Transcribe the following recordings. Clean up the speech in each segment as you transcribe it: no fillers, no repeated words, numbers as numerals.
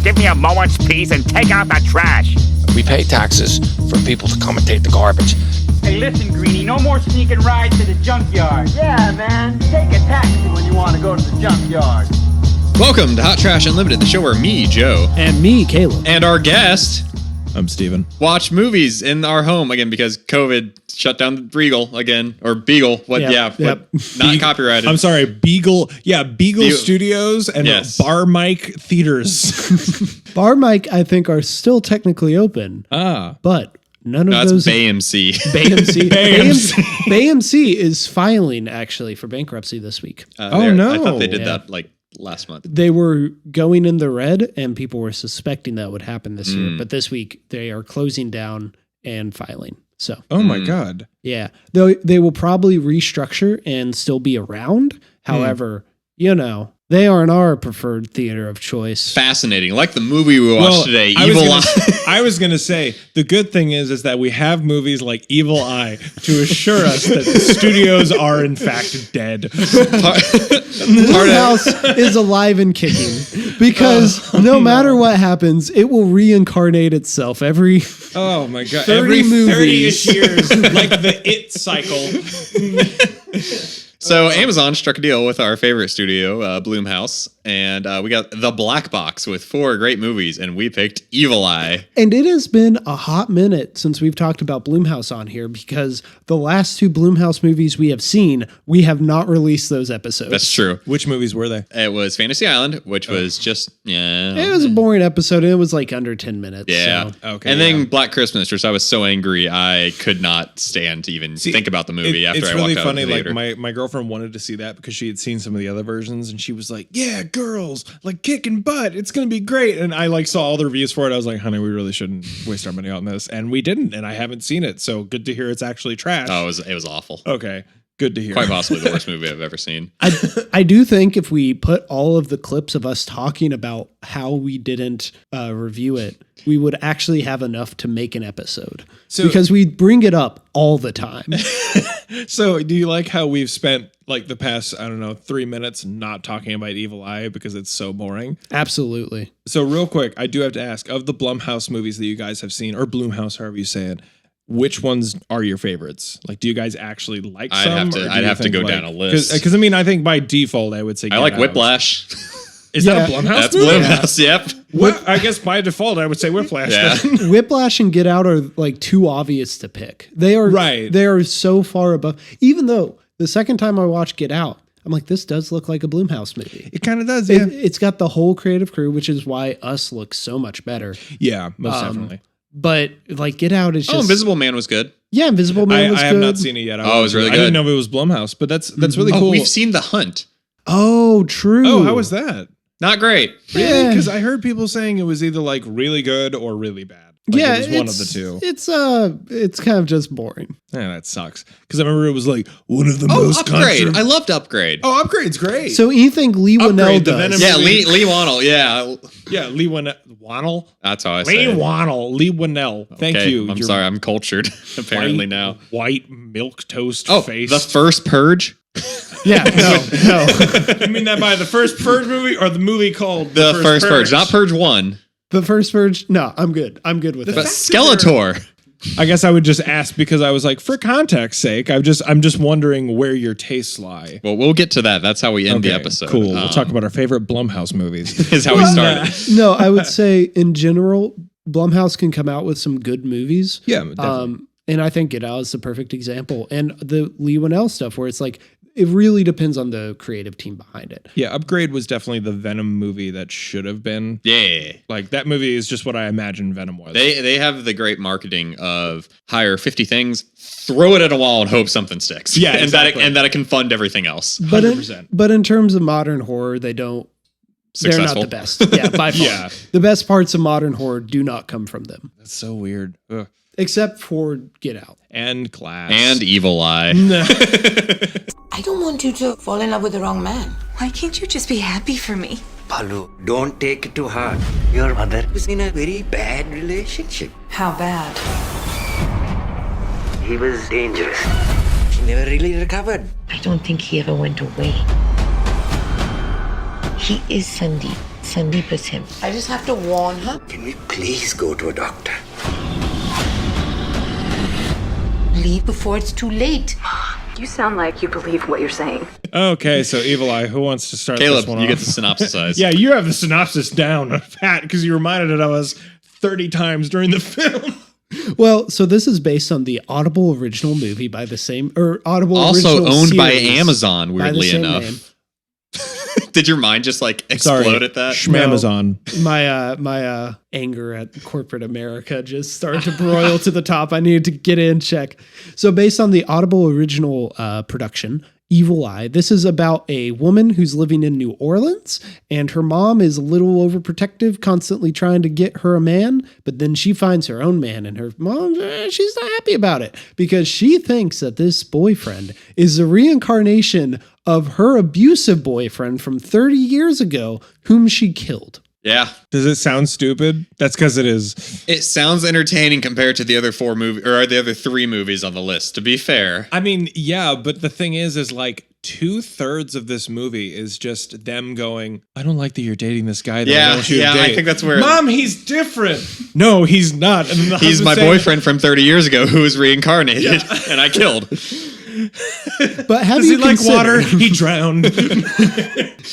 give me a moment's peace and take out the trash. We pay taxes for people to come and take the garbage. Hey, listen, Greenie, no more sneaking rides to the junkyard. Yeah, man, take a taxi when you want to go to the junkyard. Welcome to Hot Trash Unlimited, the show where me, Joe, and me, Caleb, and our guest, I'm Steven, watch movies in our home again because COVID shut down the Regal again, or Beagle. What? Yep. Not copyrighted. I'm sorry, Beagle. Yeah, Beagle Studios and Bar Mike Theaters. Bar Mike, I think, are still technically open. But none of those. That's BAMC. BAMC is filing actually for bankruptcy this week. No! I thought they did that like last month. They were going in the red, and people were suspecting that would happen this year. But this week they are closing down and filing. So, oh my God. Yeah. They will probably restructure and still be around. However, they aren't our preferred theater of choice. Fascinating. Like the movie we watched today, Evil Eye. I was going to say, the good thing is that we have movies like Evil Eye to assure us that the studios are in fact dead. House is alive and kicking because no matter what happens, it will reincarnate itself every 30-ish years, like the It cycle. So Amazon struck a deal with our favorite studio, Blumhouse, and we got The Black Box with 4 great movies, and we picked Evil Eye. And it has been a hot minute since we've talked about Blumhouse on here because the last 2 Blumhouse movies we have seen, we have not released those episodes. That's true. Which movies were they? It was Fantasy Island, which was just, It was a boring episode, and it was like under 10 minutes. Yeah. So. Okay. And then Black Christmas, which I was so angry I could not stand to even think about the movie after I walked out of the theater. It's really funny, like my girlfriend wanted to see that because she had seen some of the other versions and she was like, yeah, girls like kicking butt, it's gonna be great. And I like saw all the reviews for it. I was like, honey, we really shouldn't waste our money on this, and we didn't, and I haven't seen it, so good to hear it's actually trash. Oh, it was awful. Okay, good to hear. Quite possibly the worst movie I've ever seen. I do think if we put all of the clips of us talking about how we didn't review it, we would actually have enough to make an episode. Because we bring it up all the time. So do you like how we've spent like the past, 3 minutes not talking about Evil Eye because it's so boring? Absolutely. So real quick, I do have to ask, of the Blumhouse movies that you guys have seen, or Blumhouse, however you say it, which ones are your favorites? Like, do you guys actually like some? I'd have to go down a list. Because I think by default, I would say I like Whiplash. Is that a Blumhouse That's movie? Blumhouse, yep. I guess by default, I would say Whiplash. Yeah. Whiplash and Get Out are like too obvious to pick. They are right. They are so far above. Even though the second time I watched Get Out, I'm like, this does look like a Blumhouse movie. It kind of does, yeah. It's got the whole creative crew, which is why Us looks so much better. Yeah, most definitely. But like Get Out is just... Invisible Man was good. Yeah, Invisible Man was good. I have not seen it yet. It was really good. I didn't know it was Blumhouse, but that's really cool. We've seen The Hunt. Oh, true. Oh, how was that? Not great. Really? Because I heard people saying it was either like really good or really bad. Like it was one of the two. It's kind of just boring. Yeah, that sucks. Because I remember it was like one of the most Upgrade. I loved Upgrade. Oh, Upgrade's great. So you think Lee Whannell does? Yeah, Lee Whannell. Yeah. Yeah, Lee Whannell. That's how I say it. Lee Whannell. Thank you. I'm sorry, I'm cultured apparently now. White milk toast face. The first Purge? Yeah, no. You mean that by the first Purge movie or the movie called The First Purge? Not Purge 1. The first Purge? No, I'm good. I'm good with that. But Skeletor. I guess I would just ask because I was like, for context's sake, I'm just wondering where your tastes lie. Well, we'll get to that. That's how we end the episode. Cool. We'll talk about our favorite Blumhouse movies. Is how we started. No, I would say in general, Blumhouse can come out with some good movies. Yeah, definitely. And I think Get Out is the perfect example. And the Lee Whannell stuff where it's like, it really depends on the creative team behind it. Yeah, Upgrade was definitely the Venom movie that should have been. Yeah. Like, that movie is just what I imagine Venom was. They have the great marketing of hire 50 things, throw it at a wall, and hope something sticks. Yeah, and exactly. that it can fund everything else. 100%. But in terms of modern horror, they're not the best. Yeah, by far. Yeah. The best parts of modern horror do not come from them. That's so weird. Ugh. Except for Get Out. And Class. And Evil Eye. I don't want you to fall in love with the wrong man. Why can't you just be happy for me? Palu, don't take it to heart. Your mother was in a very bad relationship. How bad? He was dangerous. She never really recovered. I don't think he ever went away. He is Sandeep. Sandeep is him. I just have to warn her. Can we please go to a doctor? Leave before it's too late. You sound like you believe what you're saying. Okay, so Evil Eye, who wants to start Caleb, this one you off? get the synopsis. Yeah, you have the synopsis down, Pat, because you reminded it of us 30 times during the film. Well, so this is based on the Audible original movie by the same, or Audible Also original owned by series Amazon, by the weirdly same enough. name. Did your mind just like explode at that? Schmamazon. My anger at corporate America just started to broil to the top. I needed to get in check. So based on the Audible original production, Evil Eye, this is about a woman who's living in New Orleans, and her mom is a little overprotective, constantly trying to get her a man, but then she finds her own man, and her mom, she's not happy about it because she thinks that this boyfriend is a reincarnation of her abusive boyfriend from 30 years ago, whom she killed. Yeah. Does it sound stupid? That's because it is. It sounds entertaining compared to the other four movies, or the other three movies on the list, to be fair. I mean, yeah, but the thing is like 2/3 of this movie is just them going, I don't like that you're dating this guy. That I want you to date. I think that's where... Mom, he's different. No, he's not. And the He's husband my saying, boyfriend from 30 years ago who was reincarnated, and I killed. But have Does you he like considered- water? He drowned.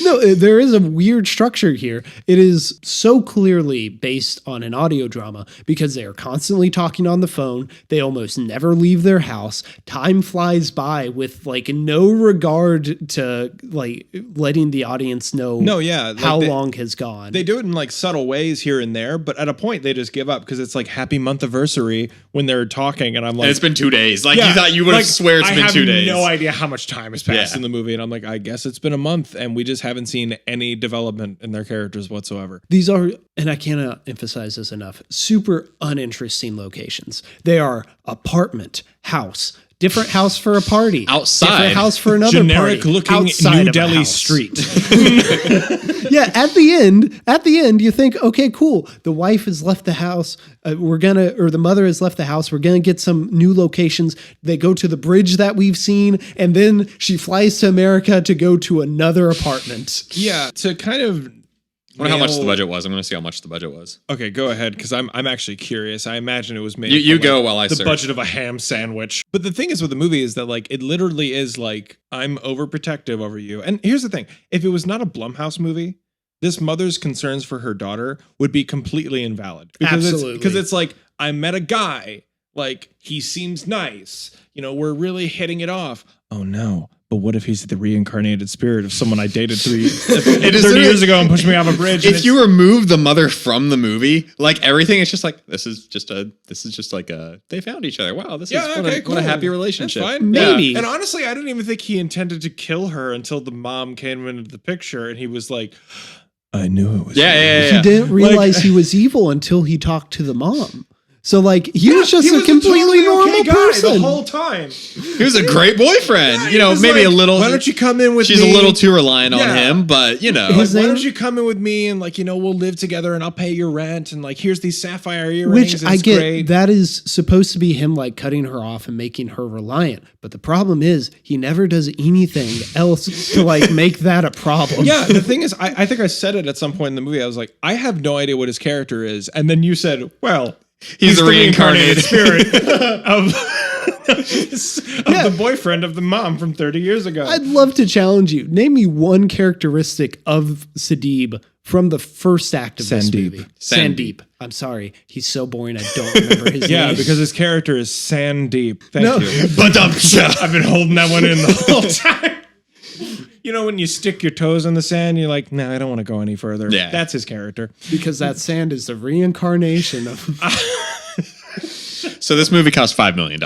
No, there is a weird structure here. It is so clearly based on an audio drama because they are constantly talking on the phone. They almost never leave their house. Time flies by with like no regard to like letting the audience know how long has gone. They do it in like subtle ways here and there, but at a point they just give up because it's like happy month anniversary when they're talking, and I'm like, And it's been 2 days. Like, you thought you would have swear it's been 2 days. I have no idea how much time has passed Yeah. in the movie, and I'm like, I guess it's been a month, and we just haven't seen any development in their characters whatsoever. These are, and I cannot emphasize this enough, super uninteresting locations. They are apartment, house, different house for a party, Outside. different house for another Generic party, looking outside New of a Delhi house. street. Yeah, at the end, you think, okay, cool. The wife has left the house. The mother has left the house. We're gonna get some new locations. They go to the bridge that we've seen, and then she flies to America to go to another apartment. Yeah, to kind of. I wonder how much the budget was. I'm going to see how much the budget was. Okay, go ahead, because I'm actually curious. I imagine it was made. You for, go like, while I the search. budget of a ham sandwich. But the thing is with the movie is that like it literally is like I'm overprotective over you. And here's the thing: if it was not a Blumhouse movie, this mother's concerns for her daughter would be completely invalid. Absolutely. Because it's like I met a guy, like he seems nice. You know, we're really hitting it off. Oh no. But what if he's the reincarnated spirit of someone I dated 30 years ago and pushed me off a bridge? If you remove the mother from the movie, like everything, it's just like this is just like a they found each other. Wow, this is what a happy relationship. That's fine. Maybe. Yeah. And honestly, I didn't even think he intended to kill her until the mom came into the picture, and he was like, "I knew it was." Yeah. He didn't realize he was evil until he talked to the mom. So like he was just a completely normal person the whole time. He was a great boyfriend. Yeah, you know, he was maybe like, a little. Why don't you come in with she's me? a little too reliant on Yeah. him, but you know. Like, His why name- don't you come in with me and like, you know, we'll live together and I'll pay your rent and like here's these sapphire earrings. Which and I it's get, great. that is supposed to be him like cutting her off and making her reliant. But the problem is he never does anything else to like make that a problem. Yeah, the thing is, I think I said it at some point in the movie. I was like, I have no idea what his character is. And then you said, well, He's the reincarnated spirit of the boyfriend of the mom from 30 years ago. I'd love to challenge you. Name me one characteristic of Sandeep from the first act of this Sandeep. movie. Sandeep. I'm sorry. He's so boring. I don't remember his Yeah, name. because his character is Sandeep. Thank No. you. But I've been holding that one in the whole time. You know, when you stick your toes in the sand, you're like, nah, I don't want to go any further. Yeah. That's his character. Because that sand is the reincarnation of. So this movie cost $5 million.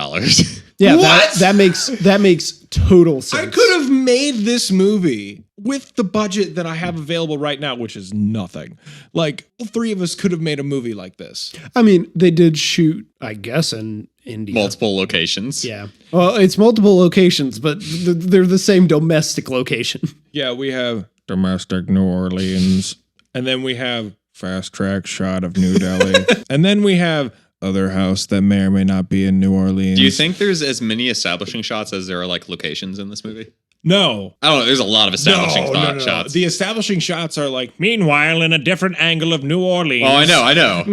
Yeah, What? that makes total sense. I could have made this movie with the budget that I have available right now, which is nothing. Like, all three of us could have made a movie like this. I mean, they did shoot, I guess, in India. Multiple locations. Yeah. Well, it's multiple locations, but they're the same domestic location. Yeah, we have domestic New Orleans, and then we have fast track shot of New Delhi, and then we have other house that may or may not be in New Orleans. Do you think there's as many establishing shots as there are like locations in this movie? No. Oh, there's a lot of establishing shots. The establishing shots are like, meanwhile, in a different angle of New Orleans. Oh, I know.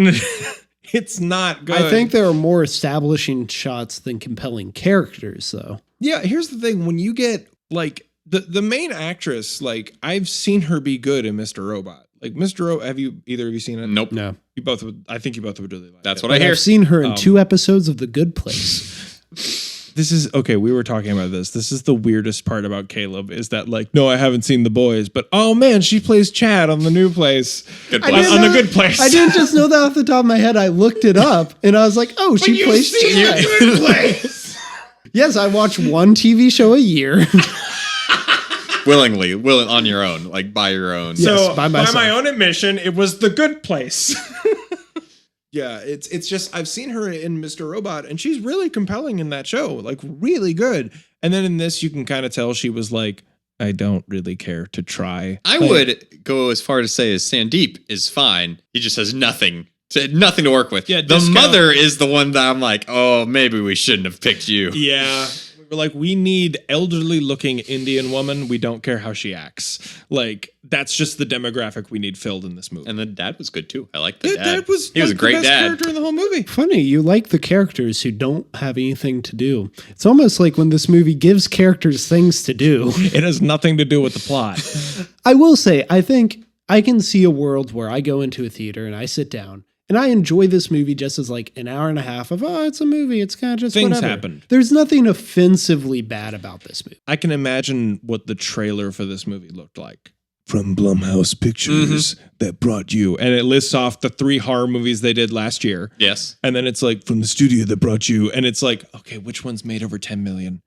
It's not good. I think there are more establishing shots than compelling characters, though. Yeah, here's the thing. When you get, like, the main actress, like, I've seen her be good in Mr. Robot. Like, Mr. Robot, have you, either of you seen it? Nope. No. You both would, I think you both would really like it. That's what I hear. I've seen her in 2 episodes of The Good Place. This is, okay, we were talking about this. This is the weirdest part about Caleb is that, like, no, I haven't seen The Boys, but, oh, man, she plays Chad on The New Place. Good Place. On The Good Place. I didn't just know that off the top of my head. I looked it up, and I was like, oh, she plays Chad. Good Place. Yes, I watch one TV show a year. Willingly, on your own, like by your own. Yes, So by by myself. my own admission, it was The Good Place. Yeah, it's just I've seen her in Mr. Robot, and she's really compelling in that show, like really good. And then in this, you can kind of tell she was like, I don't really care to try. I would go as far to say as Sandeep is fine. He just has nothing to work with. Yeah, the discount. mother is the one that I'm like, oh, maybe we shouldn't have picked you. Yeah. We're like, we need elderly looking Indian woman. We don't care how she acts. Like, that's just the demographic we need filled in this movie. And the dad was good too. I like the dad. That was, he was a like, great the best dad. character in the whole movie. Funny, you like the characters who don't have anything to do. It's almost like when this movie gives characters things to do. It has nothing to do with the plot. I will say, I think I can see a world where I go into a theater and I sit down and I enjoy this movie just as like an hour and a half of, oh, it's a movie. It's kind of just Things whatever. happened. There's nothing offensively bad about this movie. I can imagine what the trailer for this movie looked like. From Blumhouse Pictures that brought you. And it lists off the 3 horror movies they did last year. Yes. And then it's like, from the studio that brought you. And it's like, okay, which one's made over 10 million?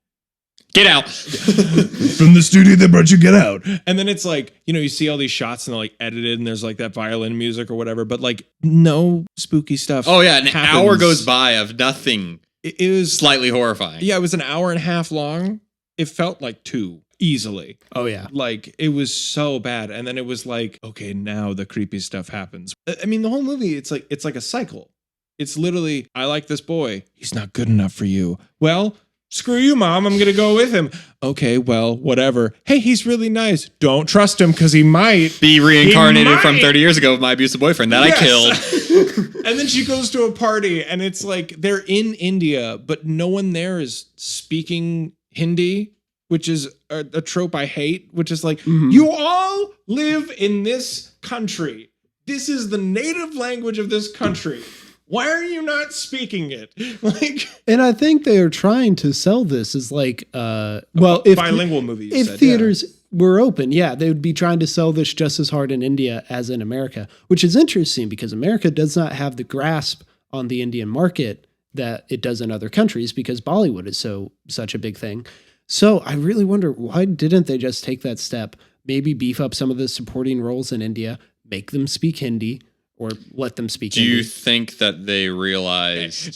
Get out. From the studio that brought you, get out. And then it's like, you know, you see all these shots and they're like edited and there's like that violin music or whatever, but like no spooky stuff. Oh, yeah. An happens. hour goes by of nothing. It was Slightly horrifying. Yeah, it was an hour and a half long. It felt like 2 easily. Oh, yeah. Like it was so bad. And then it was like, okay, now the creepy stuff happens. I mean, the whole movie, it's like a cycle. It's literally, I like this boy. He's not good enough for you. Well, screw you, Mom. I'm going to go with him. Okay, well, whatever. Hey, he's really nice. Don't trust him because he might be reincarnated from 30 years ago with my abusive boyfriend that I killed. And then she goes to a party and it's like they're in India, but no one there is speaking Hindi, which is a trope I hate, which is like, you all live in this country. This is the native language of this country. Why are you not speaking it? Like, and I think they are trying to sell this as like, if bilingual movie. If theaters were open, they would be trying to sell this just as hard in India as in America, which is interesting because America does not have the grasp on the Indian market that it does in other countries because Bollywood is such a big thing. So I really wonder, why didn't they just take that step? Maybe beef up some of the supporting roles in India, make them speak Hindi, or let them speak Hindi. Do you think that they realized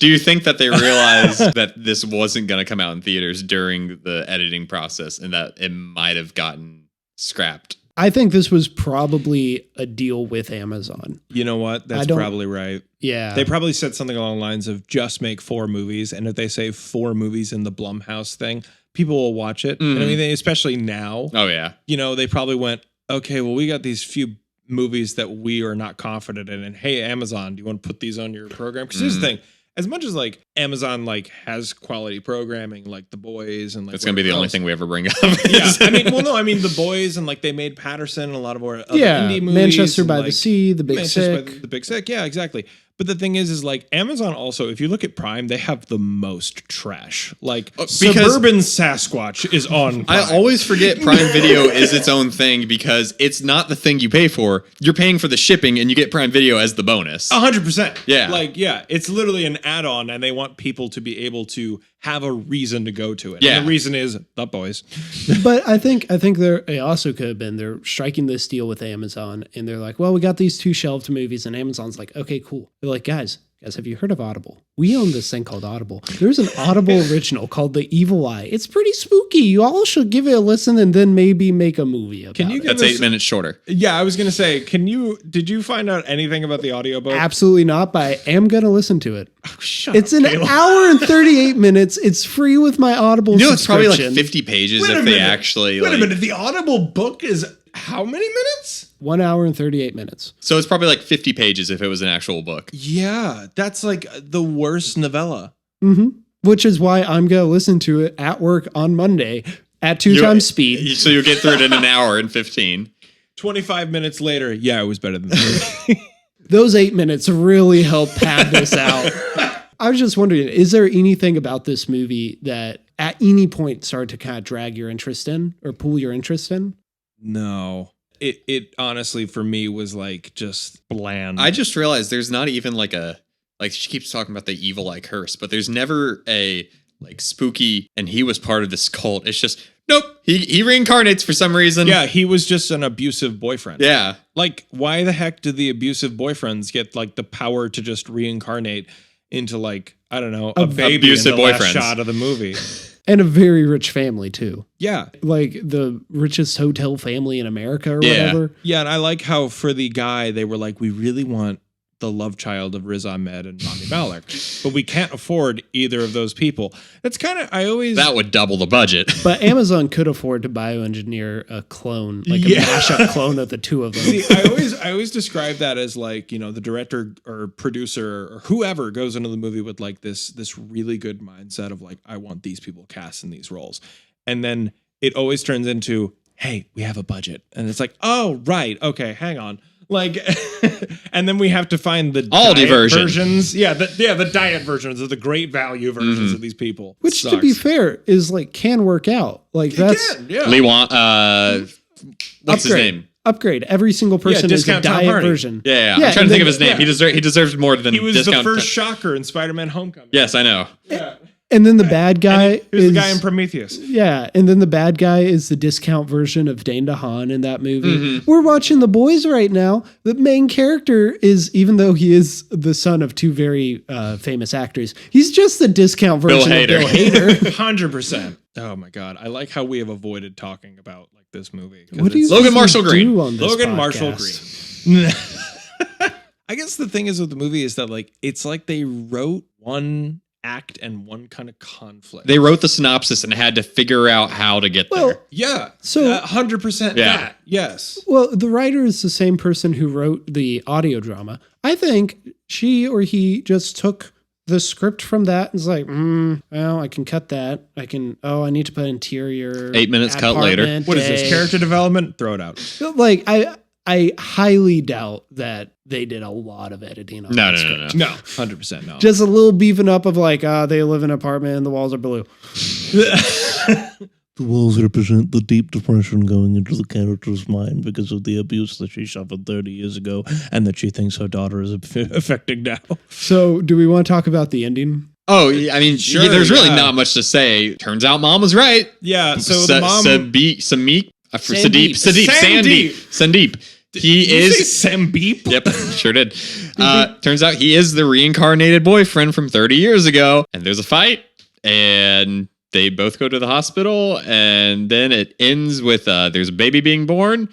that this wasn't going to come out in theaters during the editing process and that it might have gotten scrapped? I think this was probably a deal with Amazon. You know what? That's probably right. Yeah. They probably said something along the lines of just make 4 movies. And if they say 4 movies in the Blumhouse thing, people will watch it. And I mean, especially now. Oh, yeah. You know, they probably went, okay, well, we got these few movies that we are not confident in. And hey, Amazon, do you want to put these on your program? Because here's the thing. As much as like Amazon like has quality programming like The Boys and like that's gonna be the only thing we ever bring up. Yeah, I mean The Boys and like they made Patterson and a lot of other indie movies. Manchester by like, the Sea, The Big Sick. The Big Sick, yeah, exactly. But the thing is like Amazon also, if you look at Prime, they have the most trash. Like Suburban Sasquatch is on Prime. I always forget Prime Video is its own thing because it's not the thing you pay for. You're paying for the shipping and you get Prime Video as the bonus. 100%. Yeah. Like, yeah, it's literally an add-on and they want people to be able to have a reason to go to it. Yeah. And the reason is The Boys. But I think it also could have been they're striking this deal with Amazon and they're like, well, we got these 2 shelved movies and Amazon's like, okay, cool. They're like, guys, Guys, have you heard of Audible? We own this thing called Audible. There's an Audible original called The Evil Eye. It's pretty spooky. You all should give it a listen and then maybe make a movie about it. That's 8 minutes shorter. Yeah, I was going to say, did you find out anything about the audiobook? Absolutely not, but I am going to listen to it. Oh, it's an hour and 38 minutes. It's free with my Audible It's probably like subscription. 50 pages if they actually... Wait a minute, the Audible book is how many minutes? 1 hour and 38 minutes. So it's probably like 50 pages if it was an actual book. Yeah, that's like the worst novella. Mm-hmm. Which is why I'm going to listen to it at work on Monday at 2 times speed. So you'll get through it in an hour and 15. 25 minutes later, yeah, it was better than the movie. Those 8 minutes really help pad this out. I was just wondering, is there anything about this movie that at any point started to kind of drag your interest in or pull your interest in? No. It honestly for me was like just bland. I just realized there's not even like she keeps talking about the evil eye curse, but there's never a like spooky and he was part of this cult. It's just nope. He reincarnates for some reason. Yeah, he was just an abusive boyfriend. Yeah. Like, why the heck do the abusive boyfriends get like the power to just reincarnate into like, I don't know, a baby abusive in the last boyfriends. shot of the movie? And a very rich family, too. Yeah. Like the richest hotel family in America or whatever. Yeah, and I like how for the guy, they were like, we really want the love child of Riz Ahmed and Rami Malek, but we can't afford either of those people. That's kind of, that would double the budget. But Amazon could afford to bioengineer a clone, like a mashup clone of the two of them. See, I always describe that as like, you know, the director or producer or whoever goes into the movie with like this really good mindset of like, I want these people cast in these roles. And then it always turns into, hey, we have a budget. And it's like, oh, right. Okay, hang on. Like, and then we have to find the Aldi versions. Yeah, the diet versions of the great value versions of these people. Which, to be fair, is like can work out. Like that's Lee what's his name? Upgrade. Every single person is a diet version. Yeah. I'm trying to think of his name. He deserves more than he was discount. The first Shocker in Spider-Man: Homecoming. Yes, I know. Yeah. And then the bad guy is the guy in Prometheus. Yeah, and then the bad guy is the discount version of Dane DeHaan in that movie. We're watching The Boys right now. The main character is, even though he is the son of two very famous actors, he's just the discount version of Bill Hader. 100%. Oh my God. I like how we have avoided talking about like this movie. What do you Logan Marshall Green. Logan Marshall Green. I guess the thing is with the movie is that like, it's like they wrote one act and one kind of conflict. They wrote the synopsis and had to figure out how to get there. Yeah. So 100% that. Yes. Well, the writer is the same person who wrote the audio drama. I think she or he just took the script from that and was like, well, I can cut that. I need to put interior. 8 minutes cut later. What is this? Character development? Throw it out. Like, I highly doubt that they did a lot of editing on that script. No, 100% no. Just a little beefing up of like, they live in an apartment and the walls are blue. The walls represent the deep depression going into the character's mind because of the abuse that she suffered 30 years ago and that she thinks her daughter is affecting now. So, do we want to talk about the ending? Oh, I mean, Sure, there's really not much to say. Turns out Mom was right. Yeah, so the mom... Sandeep. He is Sambeep. Yep, sure did. Turns out he is the reincarnated boyfriend from 30 years ago. And there's a fight, and they both go to the hospital, and then it ends with there's a baby being born,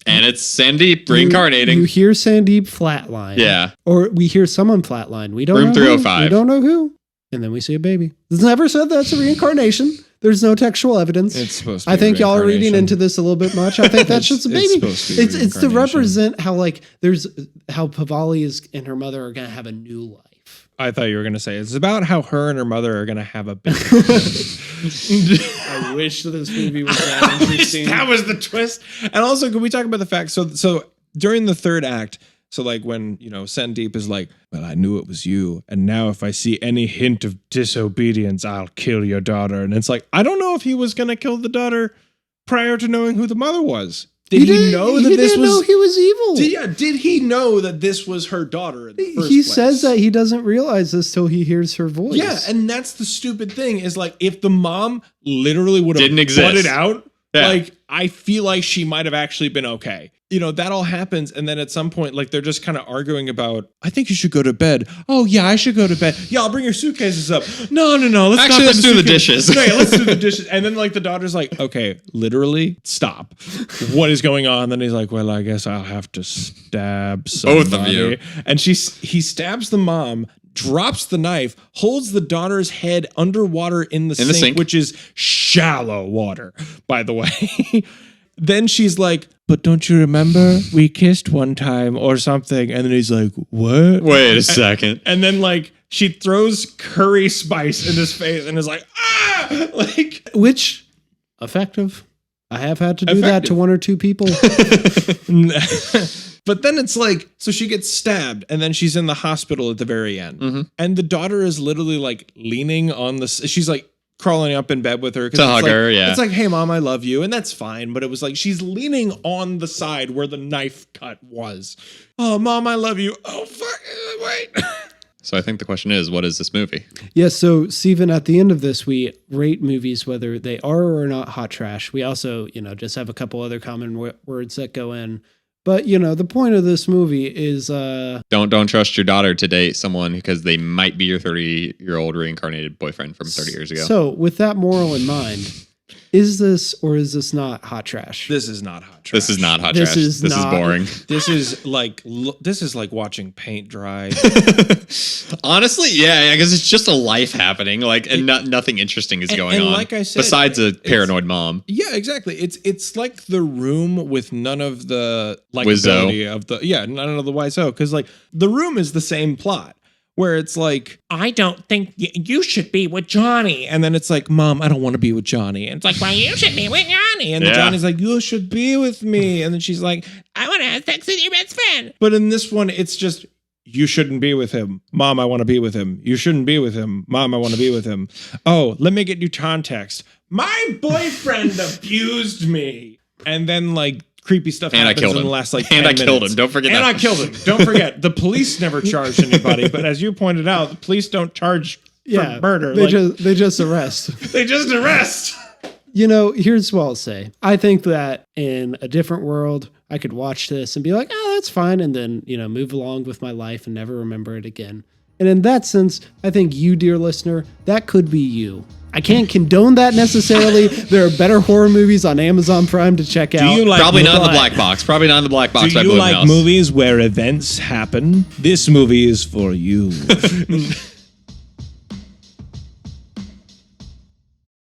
and it's Sandeep reincarnating. You hear Sandeep flatline. Yeah. Or we hear someone flatline. We don't Room know 305. Who. We don't know who. And then we see a baby. It's never said that's a reincarnation. There's no textual evidence. It's supposed to be I think y'all are reading reincarnation. into this a little bit much. I think that's just a baby. It's supposed to be It's to reincarnation. represent how like how Pavali and her mother are gonna have a new life. I thought you were going to say it's about how her and her mother are going to have a baby. I wish this movie was that interesting. That was the twist. And also, can we talk about the fact? So during the third act, so like when, you know, Sandeep is like, well, I knew it was you. And now if I see any hint of disobedience, I'll kill your daughter. And it's like, I don't know if he was going to kill the daughter prior to knowing who the mother was. Did he know that this was... know he was evil. Did he know that this was her daughter in the first He place? says that he doesn't realize this till he hears her voice. Yeah, and that's the stupid thing is like if the mom literally would have Didn't exist. butted out, Yeah. like I feel like she might have actually been okay. that all happens. And then at some point, like they're just kind of arguing about, I think you should go to bed. Oh yeah, I should go to bed. Yeah, I'll bring your suitcases up. No. Let's do the dishes. No, yeah, let's do the dishes. And then like the daughter's like, okay, literally stop. What is going on? Then he's like, well, I guess I'll have to stab somebody. Both of you. And he stabs the mom, drops the knife, holds the daughter's head underwater in the sink, which is shallow water, by the way. Then she's like, but don't you remember we kissed one time or something? And then he's like, what? Wait a second. And then like she throws curry spice in his face and is like, ah! Like, which effective. I have had to do that to one or two people. But then it's like, so she gets stabbed and then she's in the hospital at the very end. Mm-hmm. And the daughter is literally like leaning on the, she's like crawling up in bed with her. To hug her, yeah. It's like, hey mom, I love you. And that's fine. But it was like, she's leaning on the side where the knife cut was. Oh, mom, I love you. Oh, fuck, wait. So I think the question is, what is this movie? Yeah, so Steven, at the end of this, we rate movies whether they are or are not hot trash. We also, just have a couple other common words that go in. But, the point of this movie is... Don't trust your daughter to date someone because they might be your 30-year-old reincarnated boyfriend from 30 years ago. So, with that moral in mind, is this or is this not hot trash? This is not hot trash. This is not hot trash. This is boring. This is like watching paint dry. Honestly, yeah, I guess it's just a life happening, and nothing interesting is going on. Like I said, besides a paranoid mom. Yeah, exactly. It's like The Room with none of the likability of none of the Wiseau, because like The Room is the same plot. Where it's like, I don't think you should be with Johnny. And then it's like, mom, I don't want to be with Johnny. And it's like, well, you should be with Johnny. And then Johnny's like, you should be with me. And then she's like, I want to have sex with your best friend. But in this one, it's just, you shouldn't be with him. Mom, I want to be with him. You shouldn't be with him. Mom, I want to be with him. Oh, let me get you context. My boyfriend abused me. And then like, creepy stuff happens in the last like 10 minutes. And I killed him. Don't forget that. And I killed him. Don't forget. The police never charged anybody. But as you pointed out, the police don't charge for murder. They just arrest. They just arrest. Here's what I'll say. I think that in a different world, I could watch this and be like, oh, that's fine. And then, move along with my life and never remember it again. And in that sense, I think you, dear listener, that could be you. I can't condone that necessarily. There are better horror movies on Amazon Prime to check out. Probably not in the black box. Probably not in the black box. Do you like movies where events happen? This movie is for you.